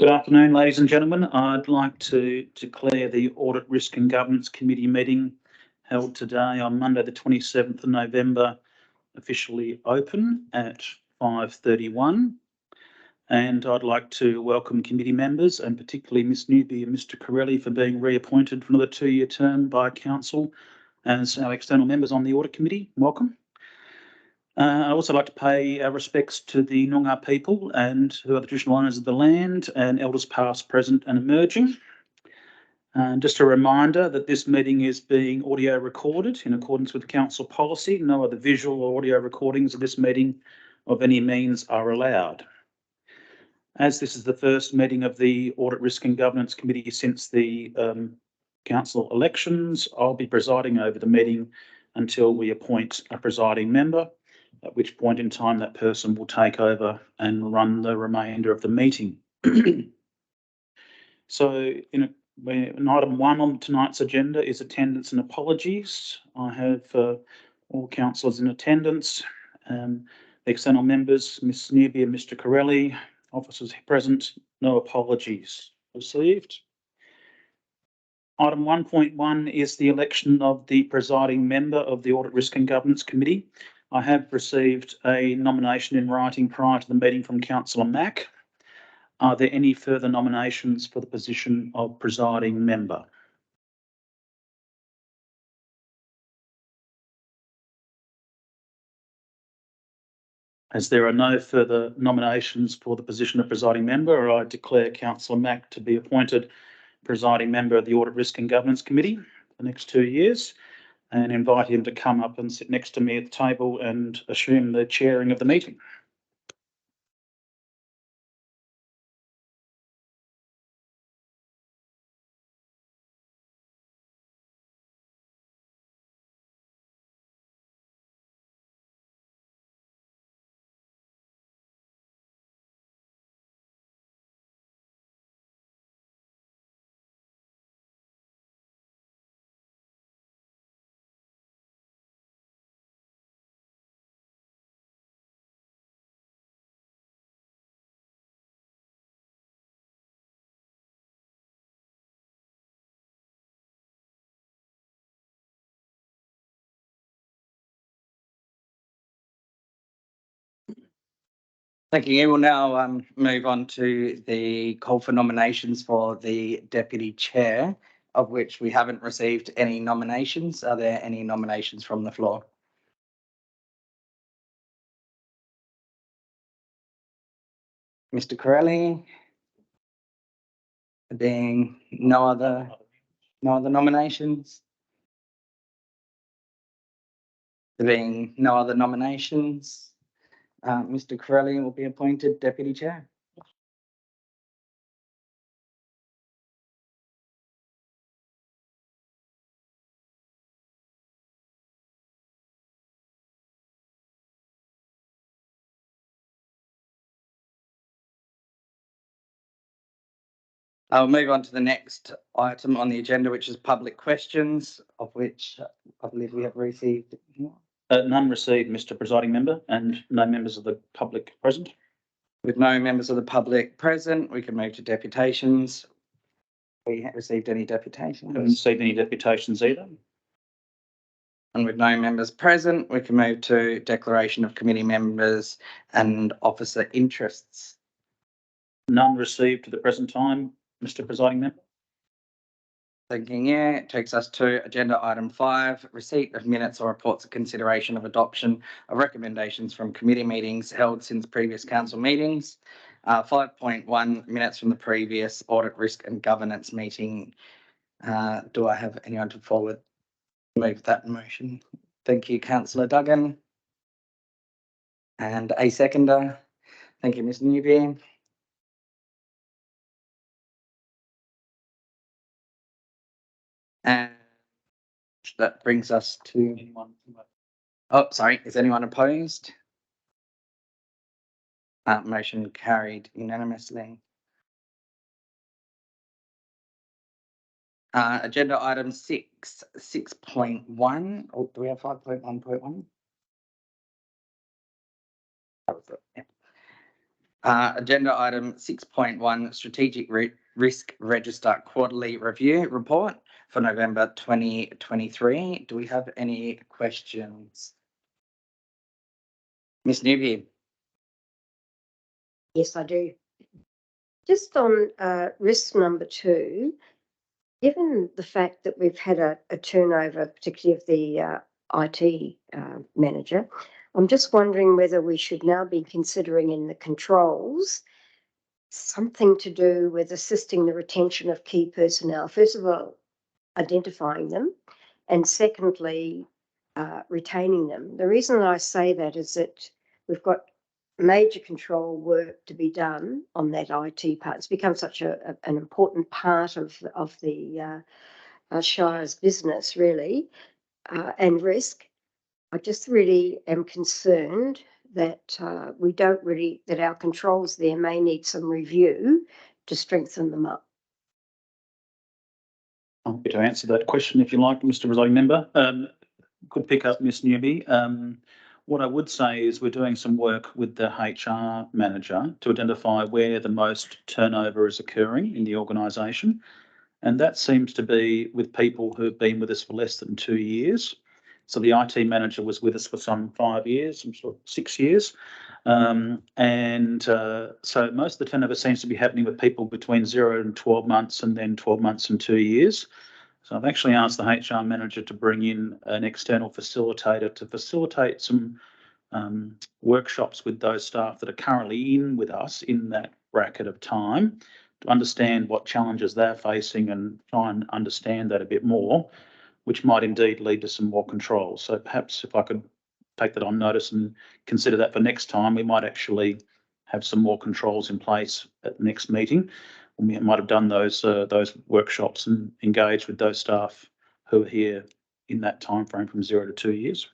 Good afternoon, ladies and gentlemen. I'd like to declare the Audit, Risk and Governance Committee meeting held today on Monday the 27th of November officially open at 5:31. And I'd like to welcome committee members and particularly Ms Newby and Mr Corelli for being reappointed for another 2-year term by Council as our external members on the Audit Committee. Welcome. I'd also like to pay our respects to the Noongar people and who are the traditional owners of the land and elders past, present and emerging. And just a reminder that this meeting is being audio recorded in accordance with council policy. No other visual or audio recordings of this meeting of any means are allowed. As this is the first meeting of the Audit, Risk and Governance Committee since the council elections, I'll be presiding over the meeting until we appoint a presiding member, at which point in time that person will take over and run the remainder of the meeting. So item 1 on tonight's agenda is attendance and apologies. I have all councillors in attendance, the external members, Ms Newby and Mr Corelli, officers present, no apologies received. Item 1.1 is the election of the presiding member of the Audit, Risk and Governance Committee. I have received a nomination in writing prior to the meeting from Councillor Mack. Are there any further nominations for the position of presiding member? As there are no further nominations for the position of presiding member, I declare Councillor Mack to be appointed presiding member of the Audit, Risk and Governance Committee for the next 2 years, and invite him to come up and sit next to me at the table and assume the chairing of the meeting. Thank you. We'll now move on to the call for nominations for the Deputy Chair, of which we haven't received any nominations. Are there any nominations from the floor? Mr Corelli? There being no other nominations? There being no other nominations, Mr Corelli will be appointed Deputy Chair. I'll move on to the next item on the agenda, which is public questions, of which I believe we have received. None received, Mr Presiding Member, and no members of the public present. With no members of the public present, we can move to deputations. We received any deputations? Haven't received any deputations either. And with no members present, we can move to declaration of committee members and officer interests. None received to the present time, Mr Presiding Member. Thinking, yeah, it takes us to agenda item 5, receipt of minutes or reports of consideration of adoption of recommendations from committee meetings held since previous council meetings. 5.1 minutes from the previous audit, risk and governance meeting. Do I have anyone to forward move that motion? Thank you, Councillor Duggan. And a seconder. Thank you, Ms Newby. And that brings us to oh, sorry, is anyone opposed? Motion carried unanimously. Agenda item 6.1. Oh, do we have 5.1.1? Agenda item 6.1, Strategic Risk Register Quarterly Review Report for November 2023. Do we have any questions? Ms. Newby. Yes, I do. Just on risk number 2, given the fact that we've had a turnover, particularly of the IT manager, I'm just wondering whether we should now be considering in the controls something to do with assisting the retention of key personnel. First of all, identifying them, and secondly, retaining them. The reason I say that is that we've got major control work to be done on that IT part. It's become such an important part of the Shire's business, really, and risk. I just really am concerned that that our controls there may need some review to strengthen them up. I'm happy to answer that question if you like, Mr. Presiding Member. Could pick up Ms. Newby. What I would say is we're doing some work with the HR manager to identify where the most turnover is occurring in the organisation. And that seems to be with people who've been with us for less than 2 years. So the IT manager was with us for some 5 years, some sort of 6 years. So most of the turnover seems to be happening with people between 0 and 12 months and then 12 months and 2 years. So I've actually asked the HR manager to bring in an external facilitator to facilitate some workshops with those staff that are currently in with us in that bracket of time to understand what challenges they're facing and try and understand that a bit more, which might indeed lead to some more control. So perhaps if I could take that on notice and consider that for next time, we might actually have some more controls in place at the next meeting. We might have done those workshops and engaged with those staff who are here in that time frame from 0 to 2 years.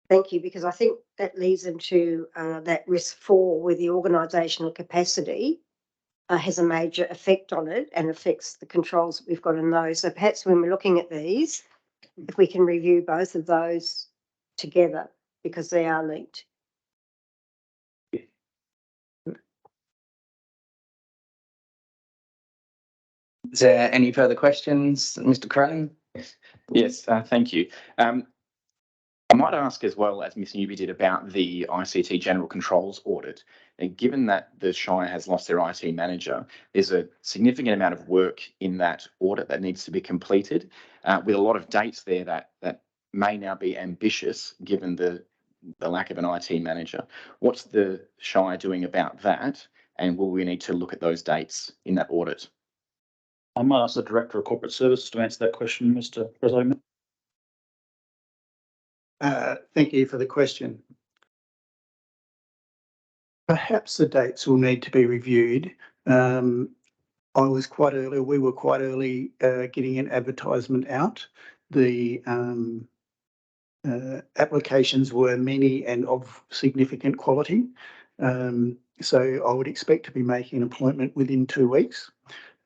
Thank you, because I think that leads into that risk 4, where the organisational capacity has a major effect on it and affects the controls that we've got in those. So perhaps when we're looking at these, if we can review both of those together, because they are linked. Is there any further questions, Mr. Crane? Yes, thank you. I might ask as well, as Ms. Newby did, about the ICT General Controls audit. And given that the Shire has lost their IT manager, there's a significant amount of work in that audit that needs to be completed, with a lot of dates there that may now be ambitious given the lack of an IT manager. What's the Shire doing about that? And will we need to look at those dates in that audit? I might ask the Director of Corporate Services to answer that question, Mr. President. Thank you for the question. Perhaps the dates will need to be reviewed. We were quite early getting an advertisement out. The applications were many and of significant quality. So I would expect to be making an appointment within 2 weeks.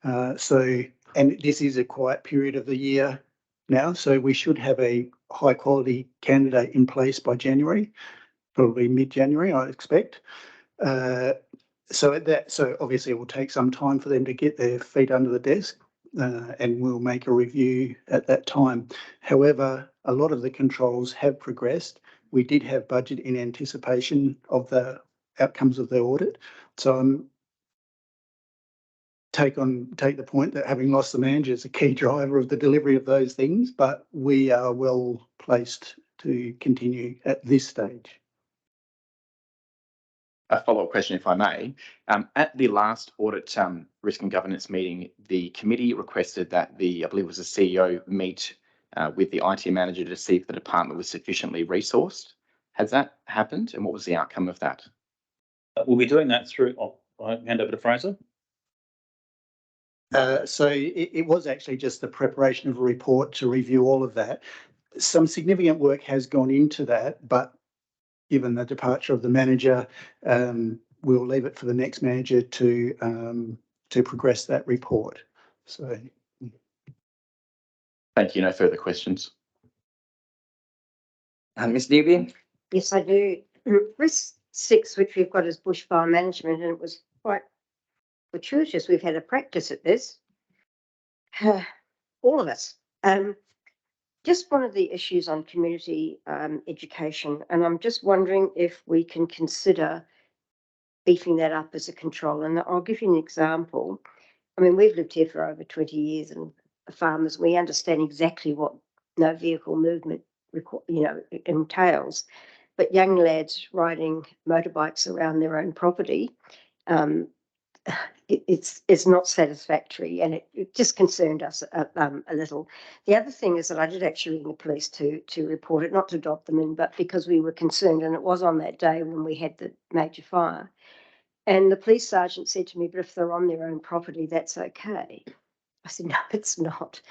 And this is a quiet period of the year now, so we should have a high quality candidate in place by January, probably mid-January, I expect. So obviously it will take some time for them to get their feet under the desk, and we'll make a review at that time. However, a lot of the controls have progressed. We did have budget in anticipation of the outcomes of the audit. So take the point that having lost the manager is a key driver of the delivery of those things, but we are well placed to continue at this stage. A follow-up question, if I may. At the last audit risk and governance meeting, the committee requested that I believe it was the CEO, meet with the IT manager to see if the department was sufficiently resourced. Has that happened, and what was the outcome of that? We'll be doing that through. I'll hand over to Fraser. So it was actually just the preparation of a report to review all of that. Some significant work has gone into that, but given the departure of the manager, we'll leave it for the next manager to progress that report. So, Thank you. No further questions. Ms. Newby? Yes, I do. Risk 6, which we've got as bushfire management, and it was quite fortuitous. We've had a practice at this, all of us. Just one of the issues on community education, and I'm just wondering if we can consider beefing that up as a control. And I'll give you an example. I mean, we've lived here for over 20 years, and farmers, we understand exactly what no vehicle movement, entails. But young lads riding motorbikes around their own property, it's not satisfactory, and it just concerned us a little. The other thing is that I did actually ring the police to report it, not to drop them in, but because we were concerned, and it was on that day when we had the major fire. And the police sergeant said to me, "But if they're on their own property, that's okay." I said, "No, it's not."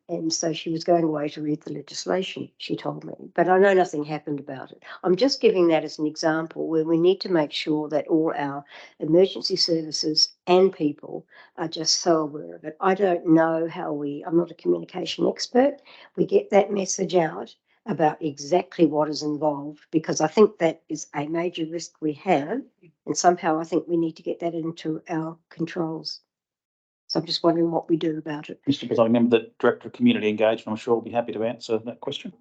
And so she was going away to read the legislation, she told me. But I know nothing happened about it. I'm just giving that as an example where we need to make sure that all our emergency services and people are just so aware of it. I don't know how I'm not a communication expert. We get that message out about exactly what is involved, because I think that is a major risk we have. And somehow I think we need to get that into our controls. So I'm just wondering what we do about it. Mr. Presiding Member, the Director of Community Engagement, I'm sure will be happy to answer that question.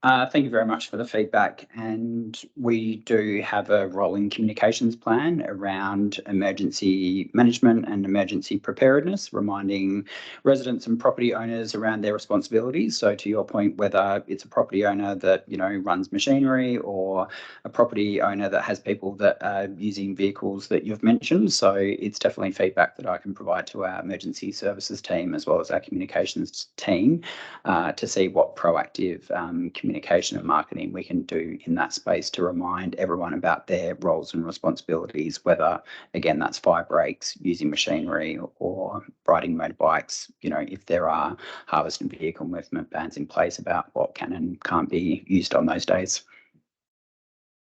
Thank you very much for the feedback. And we do have a rolling communications plan around emergency management and emergency preparedness, reminding residents and property owners around their responsibilities. So to your point, whether it's a property owner that, runs machinery, or a property owner that has people that are using vehicles that you've mentioned. So it's definitely feedback that I can provide to our emergency services team as well as our communications team to see what proactive communication and marketing we can do in that space to remind everyone about their roles and responsibilities, whether, again, that's fire breaks, using machinery, or riding motorbikes. If there are harvest and vehicle movement bans in place, about what can and can't be used on those days.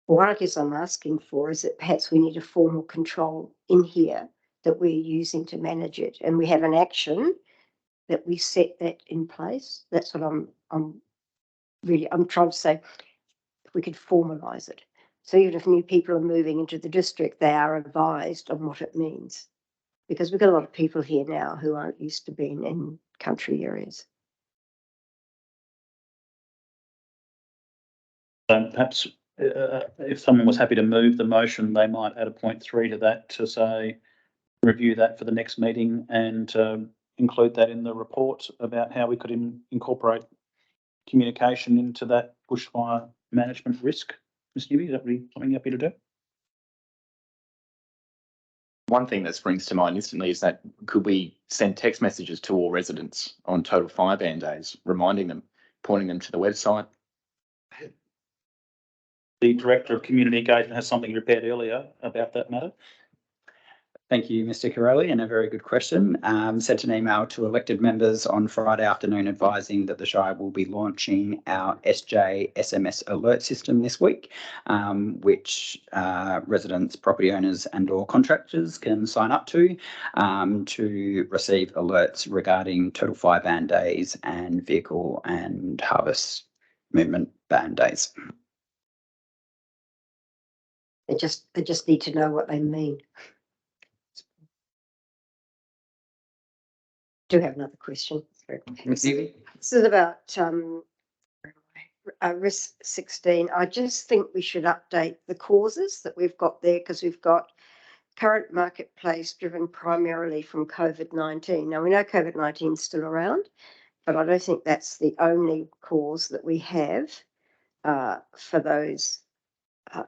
What I guess I'm asking for is that perhaps we need a formal control in here that we're using to manage it, and we have an action that we set that in place. That's what I'm trying to say. If we could formalise it, so even if new people are moving into the district, they are advised on what it means, because we've got a lot of people here now who aren't used to being in country areas. Perhaps if someone was happy to move the motion, they might add a point 3 to that to say, review that for the next meeting and include that in the report about how we could incorporate communication into that bushfire management risk. Ms. Newby, is that really something you're happy to do? One thing that springs to mind instantly is that could we send text messages to all residents on total fire ban days, reminding them, pointing them to the website? The Director of Community Engagement has something prepared earlier about that matter. Thank you, Mr. Corelli, and a very good question. Sent an email to elected members on Friday afternoon advising that the Shire will be launching our SJ SMS alert system this week, which residents, property owners and or contractors can sign up to receive alerts regarding total fire ban days and vehicle and harvest movement ban days. They just need to know what they mean. I do have another question. Ms. Newby? This is about risk 16. I just think we should update the causes that we've got there, because we've got current marketplace driven primarily from COVID-19. Now, we know COVID-19 is still around, but I don't think that's the only cause that we have for those,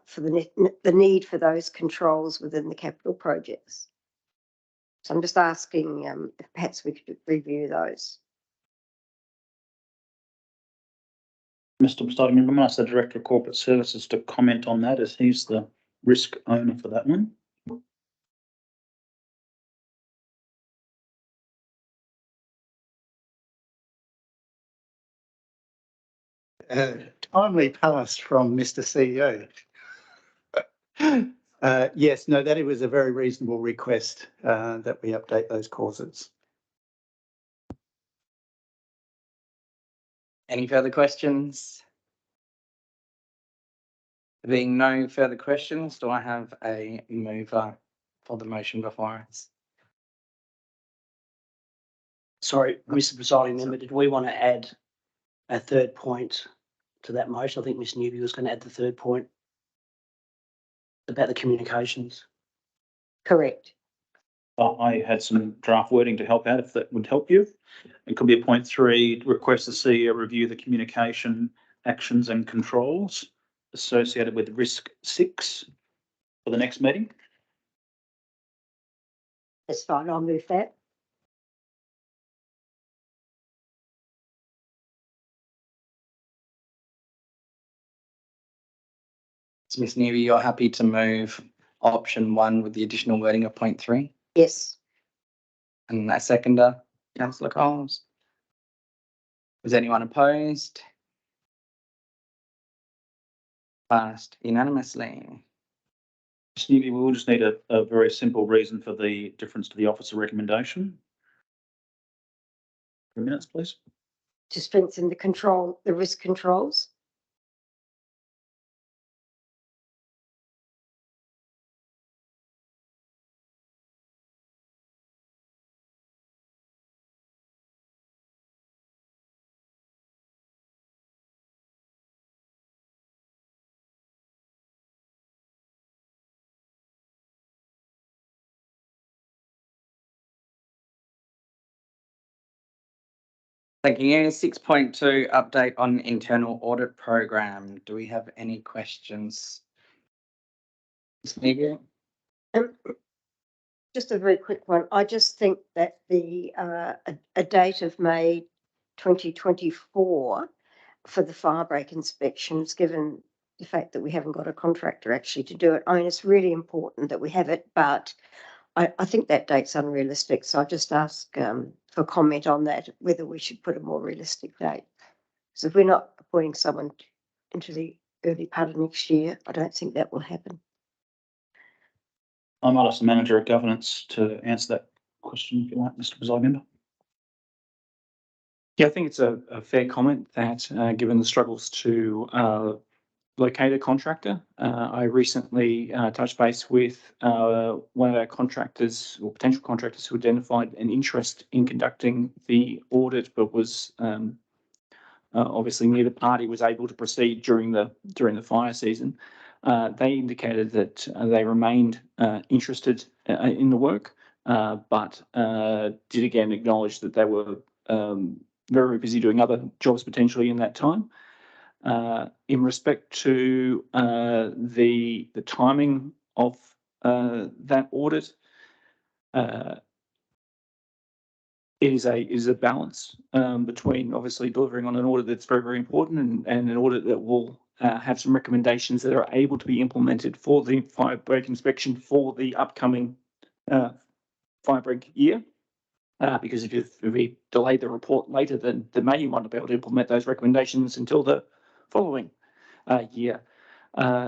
for the need for those controls within the capital projects. So I'm just asking if perhaps we could review those. Mr. Presiding Member, I'm going to ask the Director of Corporate Services to comment on that, as he's the risk owner for that one. Timely pass from Mr. CEO. Yes, no, that it was a very reasonable request that we update those causes. Any further questions? There being no further questions, do I have a mover for the motion before us? Sorry, Mr. Presiding Member, did we want to add a third point to that motion? I think Ms Newby was going to add the third point about the communications. Correct. I had some draft wording to help out if that would help you. It could be a point 3, request the CEO review the communication actions and controls associated with risk 6 for the next meeting. That's fine. I'll move that. So Ms Newby, you're happy to move option 1 with the additional wording of point 3? Yes. And a seconder, councillor Coles. Is anyone opposed? Passed unanimously. Maybe we'll just need a very simple reason for the difference to the officer recommendation. 3 minutes, please. To strengthen the risk controls. Thank you. 6.2, update on internal audit program. Do we have any questions? Ms Newby? Just a very quick one. I just think that the a date of May 2024 for the fire break inspections, given the fact that we haven't got a contractor actually to do it. I mean, it's really important that we have it, but I think that date's unrealistic. So I just ask for comment on that, whether we should put a more realistic date. So if we're not appointing someone into the early part of next year, I don't think that will happen. I might ask the manager of governance to answer that question if you like, Mr. Presiding Member. Yeah, I think it's a fair comment that given the struggles to locate a contractor, I recently touched base with one of our contractors or potential contractors who identified an interest in conducting the audit, but was obviously neither party was able to proceed during the fire season. They indicated that they remained interested in the work, but did again acknowledge that they were very busy doing other jobs potentially in that time. In respect to the timing of that audit, it is a balance between obviously delivering on an audit that's very, very important and an audit that will have some recommendations that are able to be implemented for the fire break inspection for the upcoming fire break year. Because if we delay the report later than May, you might not be able to implement those recommendations until the following year.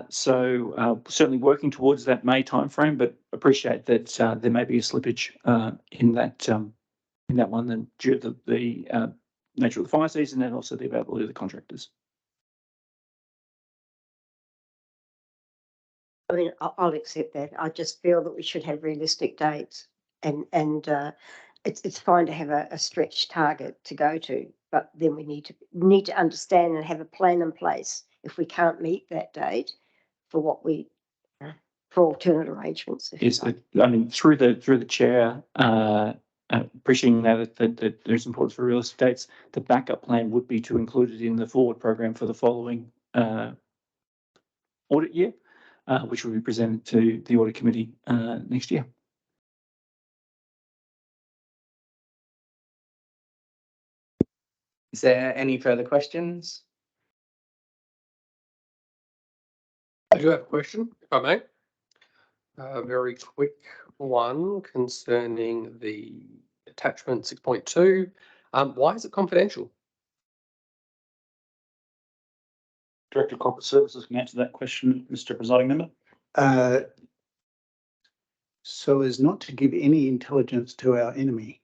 So certainly working towards that May timeframe, but appreciate that there may be a slippage in that one, then due to the nature of the fire season and also the availability of the contractors. I mean, I'll accept that. I just feel that we should have realistic dates, and it's fine to have a stretch target to go to, but then we need to understand and have a plan in place if we can't meet that date for what we for alternate arrangements. I mean, through the chair, appreciating that there's importance for realistic dates, the backup plan would be to include it in the forward program for the following audit year, which will be presented to the audit committee next year. Is there any further questions? I do have a question, if I may. A very quick one concerning the attachment 6.2. Why is it confidential? Director of Corporate Services can answer that question, Mr. Presiding Member. So as not to give any intelligence to our enemy.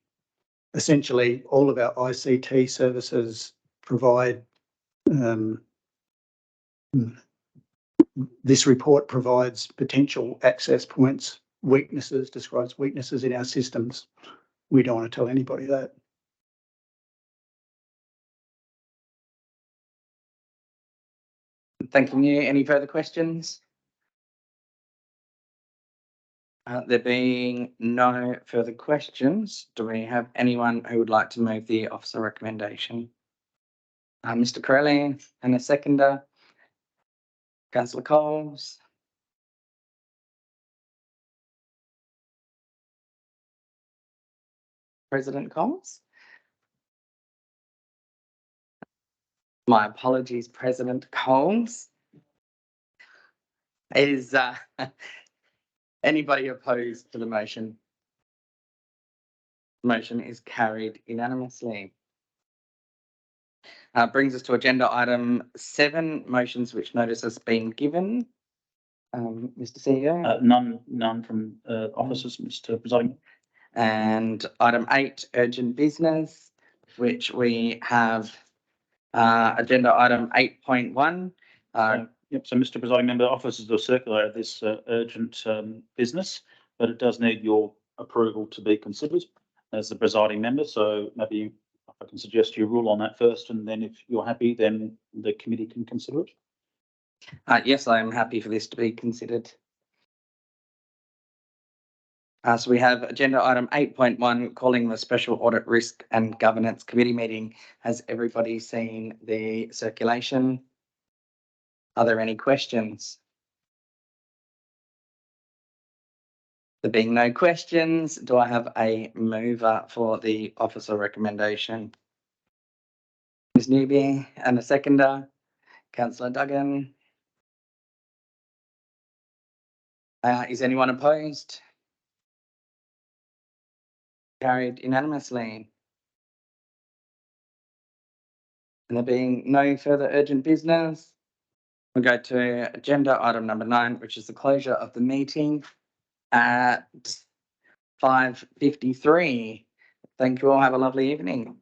Essentially, all of our ICT services provide this report provides potential access points, weaknesses, describes weaknesses in our systems. We don't want to tell anybody that. Thank you. Any further questions? There being no further questions, do we have anyone who would like to move the officer recommendation? Mr. Corelli and a seconder. Councillor Coles. President Coles. My apologies, President Coles. Is anybody opposed to the motion? Motion is carried unanimously. Brings us to agenda item 7, motions which notice has been given. Mr. CEO. None from officers, Mr. Presiding. And item 8, urgent business, which we have agenda item 8.1. Yep. So, Mr. Presiding Member, officers will circulate this urgent business, but it does need your approval to be considered as the presiding member. So maybe if I can suggest you rule on that first, and then if you're happy, then the committee can consider it. Yes, I am happy for this to be considered. So we have agenda item 8.1, calling the Special Audit Risk and Governance Committee meeting. Has everybody seen the circulation? Are there any questions? There being no questions, do I have a mover for the officer recommendation? Ms. Newby and a seconder. Councillor Duggan. Is anyone opposed? Carried unanimously. And there being no further urgent business, we'll go to agenda item number 9, which is the closure of the meeting at 5:53. Thank you all. Have a lovely evening.